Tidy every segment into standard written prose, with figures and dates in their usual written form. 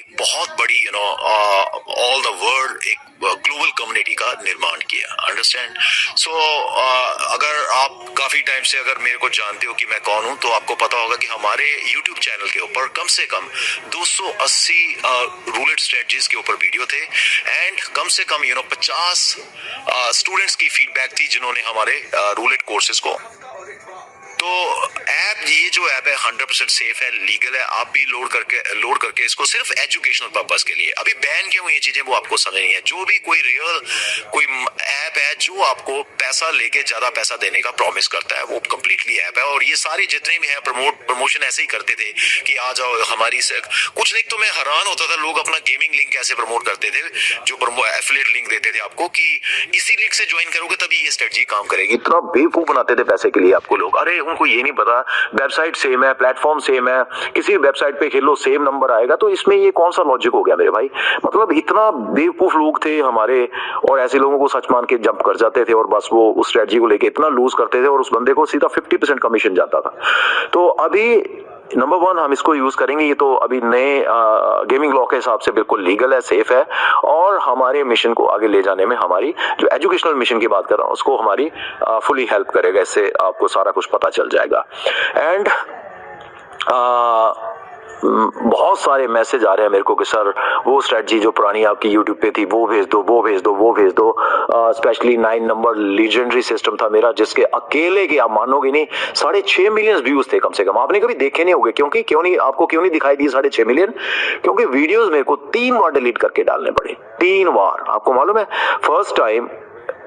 बहुत बड़ी all the world एक ग्लोबल कम्युनिटी का निर्माण किया। अंडरस्टैंड? सो अगर आप काफी टाइम से अगर मेरे को जानते हो कि मैं कौन हूं, तो आपको पता होगा कि हमारे YouTube चैनल के ऊपर कम से कम 280 रूलेट स्ट्रेटजीज के ऊपर वीडियो थे, एंड कम से कम 50 स्टूडेंट्स की फीडबैक थी जिन्होंने हमारे रूलेट कोर्सेज को। तो ये जो ऐप है 100% सेफ है, लीगल है। आप भी लोड करके इसको सिर्फ एजुकेशनल पर्पस के लिए। अभी बैन क्यों ये चीजें वो आपको समझ नहीं है। जो भी कोई ऐप है जो आपको पैसा लेके ज्यादा पैसा देने का प्रॉमिस करता है, वो कंप्लीटली ऐप है। और ये सारे जितने भी है प्रमोशन ऐसे ही करते थे कि आ जाओ हमारी से। कुछ लिंक तो मैं हैरान होता था, लोग अपना गेमिंग लिंक कैसे प्रमोट करते थे, जो एफिलिएट लिंक देते थे आपको कि इसी लिंक से ज्वाइन करोगे तभी ये स्ट्रेटजी काम करेगी। इतना बेवकूफ बनाते थे पैसे के लिए आपको लोग। अरे उनको ये नहीं पता वेबसाइट सेम है, प्लेटफॉर्म सेम है, किसी वेबसाइट पे खेलो सेम नंबर आएगा। तो इसमें ये कौन सा लॉजिक हो गया मेरे भाई? मतलब इतना बेवकूफ लोग थे हमारे, और ऐसे लोगों को सच मान के जंप कर जाते थे और बस वो उस स्ट्रेटजी को लेके इतना लूज करते थे और उस बंदे को सीधा 50% कमीशन जाता था। तो अभी नंबर 1 हम इसको यूज करेंगे। ये तो अभी नए गेमिंग लॉ के हिसाब से बिल्कुल लीगल है, सेफ है, और हमारे मिशन को आगे ले जाने में, हमारी जो एजुकेशनल मिशन की बात कर रहा हूं उसको हमारी फुली हेल्प करेगा। इससे आपको सारा कुछ पता चल जाएगा। एंड बहुत सारे मैसेज आ रहे हैं मेरे को कि सर वो स्ट्रेटजी जो पुरानी आपकी यूट्यूब पे थी वो भेज दो। स्पेशली 9 नंबर लीजेंडरी सिस्टम था मेरा, जिसके अकेले के आप मानोगे नहीं 6.5 मिलियन व्यूज थे कम से कम। आपने कभी देखे नहीं होंगे, क्योंकि क्यों नहीं दिखाई दी 6.5 मिलियन? क्योंकि वीडियोस मेरे को 3 बार डिलीट करके डालने पड़े, 3 बार। आपको मालूम है, फर्स्ट टाइम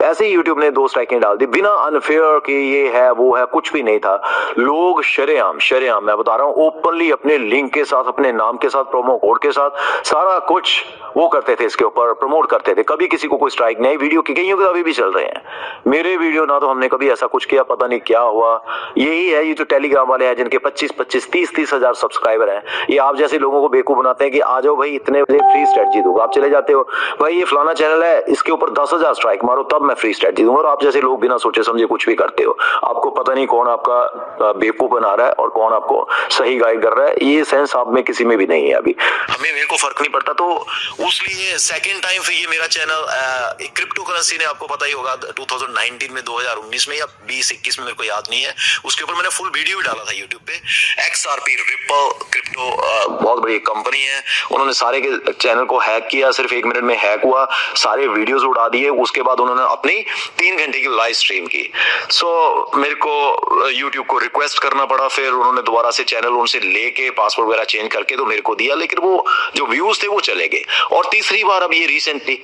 ऐसे ही यूट्यूब ने 2 स्ट्राइकें डाल दी बिना अनफेयर कि ये है वो है, कुछ भी नहीं था। लोग शरेआम मैं बता रहा हूं ओपनली अपने लिंक के साथ, अपने नाम के साथ, प्रोमो कोड के साथ सारा कुछ वो करते थे, इसके ऊपर प्रमोट करते थे। कभी किसी को कोई स्ट्राइक नहीं। वीडियो की कईयों के अभी भी चल रहे हैं मेरे वीडियो ना, तो हमने कभी ऐसा कुछ किया, पता नहीं क्या हुआ। यही है ये जो टेलीग्राम वाले हैं जिनके 25-25 30-30 हजार सब्सक्राइबर हैं, ये आप जैसे लोगों को बेवकूफ बनाते हैं कि आ जाओ भाई इतने बजे फ्री स्ट्रेटजी दूंगा। आप चले जाते हो भाई ये फलाना चैनल है, इसके ऊपर 10,000 स्ट्राइक मारो तब मैं फ्री स्ट्रेटजी दूंगा। और आप जैसे लोग बिना सोचे समझे कुछ भी करते हो। आपको पता नहीं कौन आपका बेवकूफ बना रहा है और कौन आपको सही गाइड कर रहा है। ये सेंस आप में किसी में भी नहीं है अभी। मेरे को फर्क नहीं पड़ता। तो उसलिए सेकंड टाइम फिर ये मेरा चैनल क्रिप्टो करेंसी ने, आपको पता ही होगा 2019 में, 2019 में या 2021 में, मेरे को याद नहीं है, उसके ऊपर मैंने फुल वीडियो भी डाला था यूट्यूब पे। XRP रिपल क्रिप्टो बहुत बड़ी कंपनी है, उन्होंने सारे के चैनल को हैक किया। सिर्फ 1 मिनट में हैक हुआ, सारे वीडियोस उड़ा दिए। उसके बाद उन्होंने अपनी 3 घंटे की लाइव स्ट्रीम की। मेरे को यूट्यूब को रिक्वेस्ट करना पड़ा, फिर उन्होंने दोबारा से चैनल उनसे लेके पासवर्ड वगैरह चेंज करके तो मेरे को दिया, लेकिन वो जो व्यूज थे वो चले गए। और तीसरी बार अब ये रिसेंटली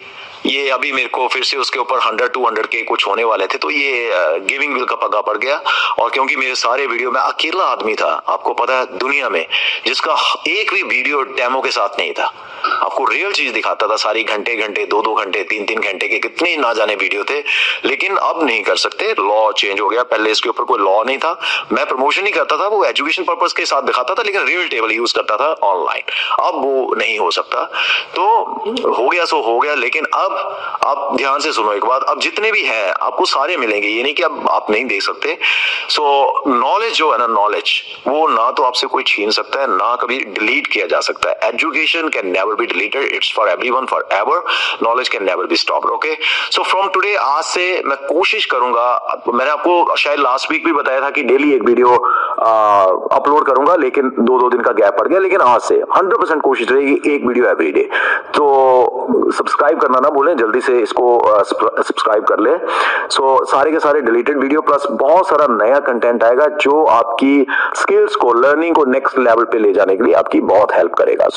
ये अभी मेरे को फिर से उसके ऊपर 100-200 के कुछ होने वाले थे, तो ये गेमिंग बिल का पगा पड़ गया। और क्योंकि मेरे सारे वीडियो में अकेला आदमी था, आपको पता है दुनिया में जिसका एक भी वीडियो डेमो के साथ नहीं था, आपको रियल चीज दिखाता था सारी, घंटे 2-2 घंटे 3-3 घंटे के कितने ना जाने वीडियो थे। लेकिन अब नहीं कर सकते, लॉ चेंज हो गया। पहले इसके ऊपर कोई लॉ नहीं था, मैं प्रमोशन नहीं करता था, वो एजुकेशन पर्पस के साथ दिखाता था, लेकिन रियल टेबल यूज करता था ऑनलाइन। अब वो नहीं हो सकता, तो हो गया सो हो गया। लेकिन अब आप ध्यान से सुनो एक बात, अब जितने भी हैं आपको सारे मिलेंगे, ये नहीं कि अब आप नहीं देख सकते। नॉलेज जो है ना, नॉलेज वो ना तो आपसे कोई छीन सकता है, ना कभी डिलीट किया जा सकता है। Education can never be deleted, it's for everyone for ever. Knowledge can never be stopped. Okay, so from today, आज से मैं कोशिश करूंगा, मैंने आपको शायद लास्ट वीक भी बताया था कि डेली एक वीडियो अपलोड करूंगा, लेकिन 2-2 दिन का गैप पड़ गया। लेकिन आज से 100% कोशिश रहेगी एक वीडियो एवरीडे। तो सब्सक्राइब करना ना भूलें, जल्दी से इसको सब्सक्राइब कर ले। सारे के सारे डिलीटेड वीडियो प्लस बहुत सारा नया कंटेंट आएगा जो आपकी स्किल्स को, लर्निंग को नेक्स्ट लेवल पे ले जाने के लिए आपकी बहुत हेल्प करेगा।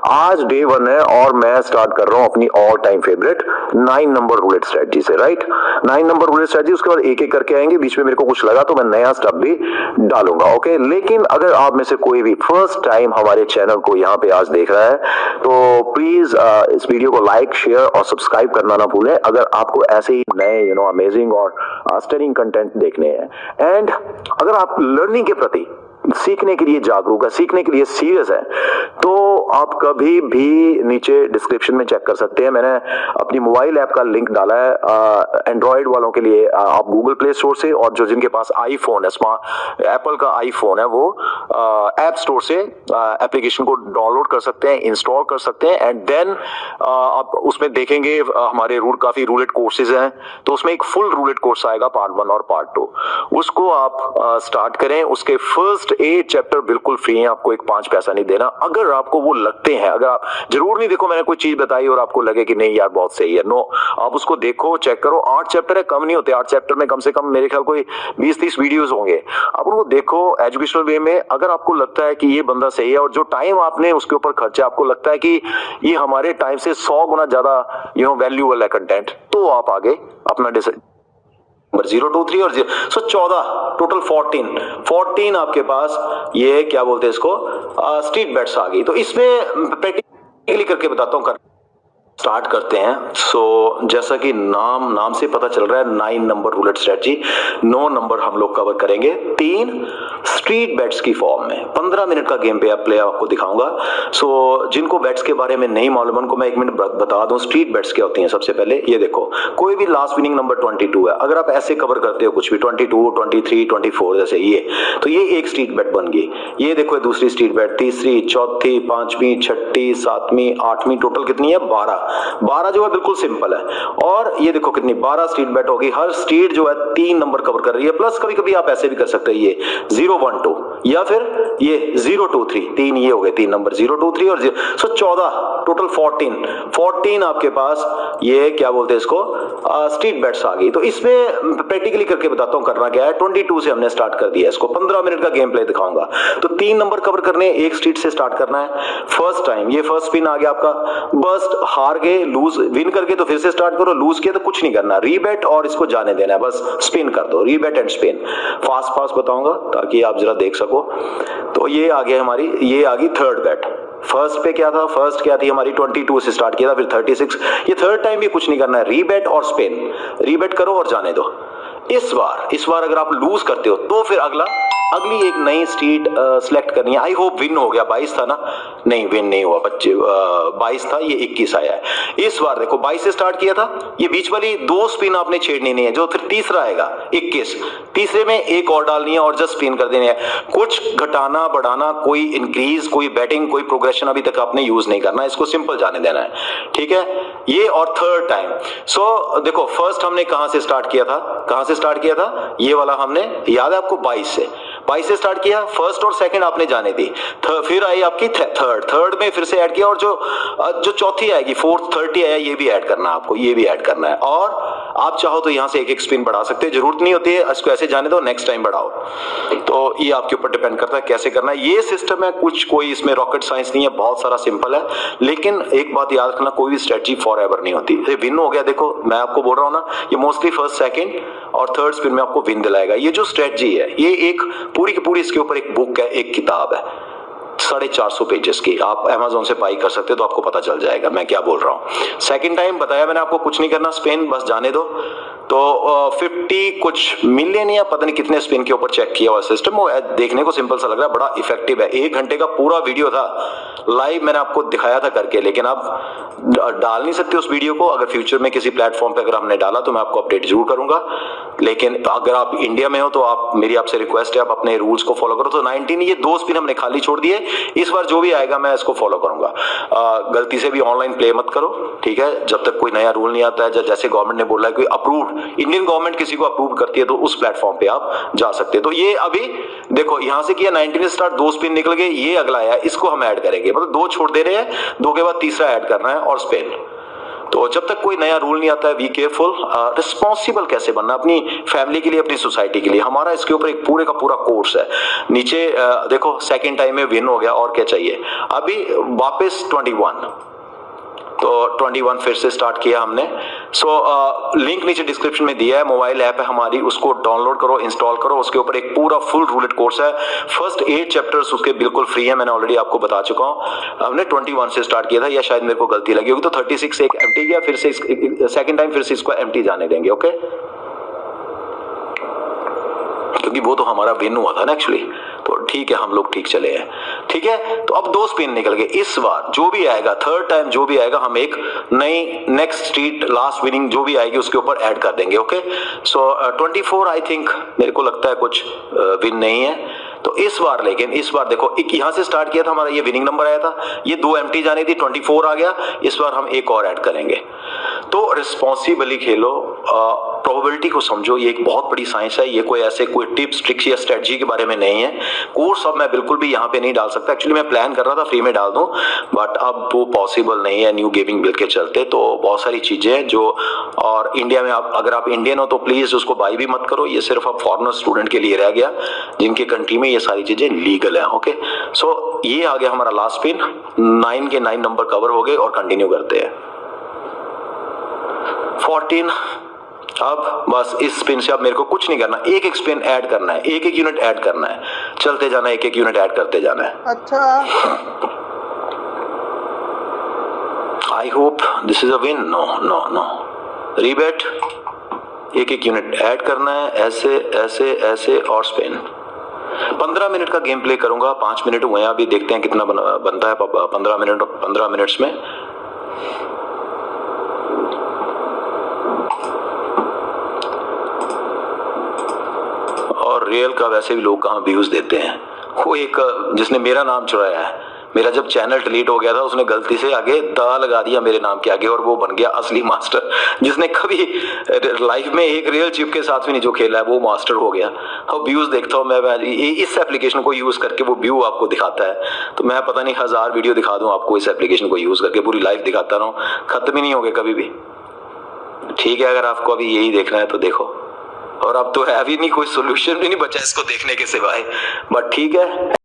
आज डे 1 है और मैं स्टार्ट कर रहा हूं अपनी all time favourite 9 number roulette strategy से, राइट। 9 नंबर रूलेट स्ट्रेटजी, उसके बाद एक करके आएंगे। बीच में मेरे को कुछ लगा तो मैं नया स्टेप भी डालूंगा। ओके, लेकिन अगर आप में से कोई भी फर्स्ट टाइम हमारे चैनल को यहाँ पे आज देख रहा है तो प्लीज इस वीडियो को लाइक, शेयर और सब्सक्राइब करना ना भूलें, अगर आपको ऐसे ही नए अमेजिंग और स्टनिंग कंटेंट देखने हैं। एंड अगर आप लर्निंग के प्रति, सीखने के लिए जागरूक है, सीखने के लिए सीरियस है, तो आप कभी भी नीचे डिस्क्रिप्शन में चेक कर सकते हैं। मैंने अपनी मोबाइल ऐप का लिंक डाला है एंड्रॉयड वालों के लिए। आप गूगल प्ले स्टोर से, और जो जिनके पास आईफोन है, स्मार्ट एप्पल का आईफोन है, वो ऐप स्टोर से एप्लीकेशन को डाउनलोड कर सकते हैं, इंस्टॉल कर सकते हैं। एंड देन आप उसमें देखेंगे हमारे काफी रूलेट कोर्सेज हैं, तो उसमें एक फुल रूलेट कोर्स आएगा, पार्ट 1 और पार्ट 2। उसको आप स्टार्ट करें। उसके फर्स्ट 8 चैप्टर बिल्कुल फ्री हैं, आपको एक 5 पैसा नहीं देना। अगर आपको वो लगते हैं, अगर आप जरूर नहीं, देखो मैंने कोई चीज बताई और आपको लगे कि नहीं यार बहुत सही है, नो, आप उसको देखो, चेक करो। 8 चैप्टर है, कम नहीं होते। 8 चैप्टर में कम से कम मेरे ख्याल कोई 20-30 वीडियोस होंगे। आप उनको देखो एजुकेशनल वे में। अगर आपको लगता है कि ये बंदा सही है और जो टाइम आपने उसके ऊपर खर्चा, आपको लगता है कि ये हमारे टाइम से 100 गुना ज्यादा वैल्यूएबल है कंटेंट, तो आप आगे अपना नंबर 023 और 14 टोटल 14 आपके पास ये क्या बोलते हैं इसको, स्ट्रीट बेट्स आ गई। तो इसमें प्रैक्टिकली करके बताता हूँ, स्टार्ट करते हैं। सो जैसा कि नाम से पता चल रहा है, 9 नंबर रूलेट स्ट्रेटजी, 9 नंबर हम लोग कवर करेंगे 3 स्ट्रीट बेट्स की फॉर्म में। 15 मिनट का गेम प्ले आपको दिखाऊंगा। सो जिनको बेट्स के बारे में नहीं मालूम उनको मैं 1 मिनट बता दूं स्ट्रीट बेट्स क्या होती हैं। सबसे पहले ये देखो, कोई भी लास्ट विनिंग नंबर 22 है, अगर आप ऐसे कवर करते हो कुछ भी 22, 23, 24 जैसे ये, तो ये एक स्ट्रीट बेट बन गई। ये देखो दूसरी स्ट्रीट बेट, तीसरी, चौथी, 5वीं, 6ठी, 7वीं, 8वीं, टोटल कितनी है 12 जो है बिल्कुल सिंपल है। और ये देखो कितनी 12 स्ट्रीट बेट होगी। हर स्ट्रीट जो है 3 नंबर कवर कर रही है, प्लस कभी कभी आप ऐसे भी कर सकते हैं, ये 012 या फिर ये 023, 3 ये हो गए 3 नंबर 023 और 0। सो 14 टोटल 14 आपके पास ये क्या बोलते हैं इसको, स्ट्रीट बेट्स आ गई। तो इसमें प्रैक्टिकली करके बताता हूं करना क्या है। 22 से हमने स्टार्ट कर दिया इसको, 15 मिनट का गेम प्ले दिखाऊंगा। तो 3 नंबर कवर करने, एक स्ट्रीट से स्टार्ट करना है। फर्स्ट टाइम ये फर्स्ट स्पिन आ गया आपका, बस्ट हार गए, लूज, विन करके तो फिर से स्टार्ट करो, लूज किया तो कुछ नहीं करना, रीबेट और इसको जाने देना है, बस स्पिन कर दो, रीबेट एंड स्पिन। फास्ट बताऊंगा ताकि आप जरा देख सको। तो ये आ गया हमारी, ये आ गई थर्ड बेट। फर्स्ट पे क्या था, फर्स्ट क्या थी हमारी 22 से स्टार्ट किया था, फिर 36। ये थर्ड टाइम भी कुछ नहीं करना है, रीबेट और स्पिन, रीबेट करो और जाने दो। इस बार अगर आप लूज करते हो तो फिर अगली एक नई स्ट्रीट सिलेक्ट करनी है। आई होप विन हो गया, 22 था ना, नहीं विन नहीं हुआ बच्चे, 22 था, ये 21 आया है। इस बार देखो 22 से स्टार्ट किया था, ये बीच वाली 2 स्पिन आपने छेड़नी नहीं है, जो फिर तीसरा आएगा 21, तीसरे में एक और डालनी है और जस्ट स्पिन कर देनी है। कुछ घटाना बढ़ाना, कोई इंक्रीज, कोई बैटिंग, कोई प्रोग्रेशन अभी तक आपने यूज नहीं करना, इसको सिंपल जाने देना है, ठीक है। ये और थर्ड टाइम। सो देखो फर्स्ट हमने कहां से स्टार्ट किया था, ये वाला हमने, याद है आपको, 22 से स्टार्ट किया, फर्स्ट और सेकंड आपने जाने दी, फिर आई आपकी थर्ड में फिर से ऐड किया, और जो चौथी आएगी, 4th 30 आया, ये भी ऐड करना है आपको, ये भी ऐड करना है। और आप चाहो तो यहां से एक स्पिन बढ़ा सकते हैं, जरूरत नहीं होती है, इसको ऐसे जाने दो, नेक्स्ट टाइम बढ़ाओ। तो ये आपके ऊपर डिपेंड करता है कैसे करना है। ये सिस्टम है, कोई इसमें रॉकेट साइंस नहीं है, बहुत सारा सिंपल है। लेकिन एक बात याद रखना, कोई भी स्ट्रेटजी फॉर एवर नहीं होती। विन हो गया, देखो मैं आपको बोल रहा हूं ना, ये मोस्टली फर्स्ट, सेकंड और थर्ड स्पिन में आपको विन दिलाएगा। ये जो स्ट्रेटजी है, ये एक पूरी की पूरी, इसके ऊपर एक बुक है, एक किताब है 450 पेजेस की, आप Amazon से बाई कर सकते हो, तो आपको पता चल जाएगा मैं क्या बोल रहा हूं। सेकंड टाइम बताया मैंने आपको, कुछ नहीं करना, स्पिन बस जाने दो। तो 50 कुछ मिलियन या पता नहीं कितने स्पिन के ऊपर चेक किया हुआ सिस्टम, वो देखने को सिंपल सा लग रहा है, बड़ा इफेक्टिव है। 1 घंटे का पूरा वीडियो था, लाइव मैंने आपको दिखाया था करके, लेकिन आप डाल नहीं सकते उस वीडियो को। अगर फ्यूचर में किसी प्लेटफॉर्म पे अगर हमने डाला तो मैं आपको अपडेट जरूर करूंगा। लेकिन अगर आप इंडिया में हो तो मेरी आपसे रिक्वेस्ट है, आप अपने रूल्स को फॉलो करो। तो 19 ये 2 स्पिन हमने खाली छोड़ दिए, इस बार जो भी आएगा मैं इसको फॉलो करूंगा। गलती से भी ऑनलाइन प्ले मत करो, ठीक है, जब तक कोई नया रूल नहीं आता है। जैसे गवर्नमेंट ने बोला है, कोई अप्रूव्ड, इंडियन गवर्नमेंट किसी को अप्रूव करती है तो उस प्लेटफॉर्म पे आप जा सकते हैं। तो ये अभी देखो यहां से किया 19 स्टार्ट, 2 स्पिन निकल गए, ये अगला आया, इसको हम ऐड करेंगे, मतलब 2 छोड़ दे रहे हैं, 2 के बाद तीसरा ऐड करना है और स्पिन। तो जब तक कोई नया रूल नहीं आता है, बी केयरफुल, रिस्पॉन्सिबल कैसे बनना अपनी फैमिली के लिए, अपनी सोसाइटी के लिए। हमारा इसके ऊपर एक पूरे का पूरा कोर्स है। नीचे देखो सेकंड टाइम में विन हो गया, और क्या चाहिए। अभी वापस 21, तो 21 फिर से स्टार्ट किया हमने। लिंक नीचे डिस्क्रिप्शन में दिया है, मोबाइल ऐप है हमारी, उसको डाउनलोड करो, इंस्टॉल करो। उसके ऊपर एक पूरा फुल रूलेट कोर्स है, फर्स्ट 8 चैप्टर्स उसके बिल्कुल फ्री है, मैंने ऑलरेडी आपको बता चुका हूं। हमने 21 से स्टार्ट किया था, या शायद मेरे को गलती लगी होगी, तो 36 से एक एम्प्टी किया, फिर से सेकंड टाइम फिर से इसको एम्प्टी जाने देंगे, ओके, क्योंकि वो तो हमारा विन हुआ था ना एक्चुअली। तो ठीक है, हम लोग ठीक चले हैं। ठीक है, तो अब 2 स्पिन निकल गए। इस बार जो भी आएगा, थर्ड टाइम जो भी आएगा, हम एक नई नेक्स्ट स्ट्रीट लास्ट विनिंग जो भी आएगी उसके ऊपर ऐड कर देंगे। ओके, सो 24 आई थिंक मेरे को लगता है कुछ विन नहीं है। तो इस बार, लेकिन इस बार देखो, एक यहां से स्टार्ट किया था, हमारा ये विनिंग नंबर आया था, ये 2 एम्प्टी जानी थी, 24 आ गया। इस बार हम एक और ऐड करेंगे। तो रिस्पॉन्सिबली खेलो, प्रोबेबिलिटी को समझो, ये एक बहुत बड़ी साइंस है। ये कोई ऐसे कोई टिप्स ट्रिक्स या स्ट्रेटजी के बारे में नहीं है। कोर्स अब मैं बिल्कुल भी यहाँ पे नहीं डाल सकता। एक्चुअली मैं प्लान कर रहा था फ्री में डाल दूं, बट अब वो पॉसिबल नहीं है न्यू गेमिंग बिल के चलते। तो बहुत सारी चीजें हैं जो, और इंडिया में आप, अगर आप इंडियन हो तो प्लीज उसको बाई भी मत करो। ये सिर्फ अब फॉरेनर स्टूडेंट के लिए रह गया जिनके कंट्री में ये सारी चीजें लीगल है। ओके, सो ये आ गया हमारा लास्ट पिन। 9 के 9 नंबर कवर हो गए और कंटिन्यू करते हैं। 14। अब बस इस स्पिन से अब मेरे को कुछ नहीं करना, एक एक स्पिन ऐड करना है, एक एक यूनिट ऐड करना है, चलते जाना है, एक एक यूनिट ऐड करते जाना है। अच्छा, I hope this is a win. No no no, rebate, एक एक यूनिट ऐड करना है, ऐसे ऐसे ऐसे, और स्पिन। 15 मिनट का गेम प्ले करूंगा, 5 मिनट हुए हैं अभी, देखते हैं कितना बनता है 15 मिनट्स में। और रियल का वैसे भी लोग कहाँ व्यूज देते हैं। वो एक जिसने मेरा नाम चुराया है, मेरा जब चैनल डिलीट हो गया था, उसने गलती से आगे दा लगा दिया मेरे नाम के आगे, और वो बन गया असली मास्टर। जिसने कभी लाइफ में एक रियल चिप के साथ भी नहीं जो खेला है, वो मास्टर हो गया। और व्यूज देखता हूँ मैं इस एप्लीकेशन को यूज करके, वो व्यू आपको दिखाता है। तो मैं पता नहीं 1000 वीडियो दिखा दूं आपको इस एप्लीकेशन को यूज करके, पूरी लाइफ दिखाता रहूं, खत्म ही नहीं होगा कभी भी। ठीक है, अगर आपको अभी यही देखना है तो देखो, और अब तो है भी नहीं, कोई सोल्यूशन भी नहीं बचा इसको देखने के सिवाय, बट ठीक है।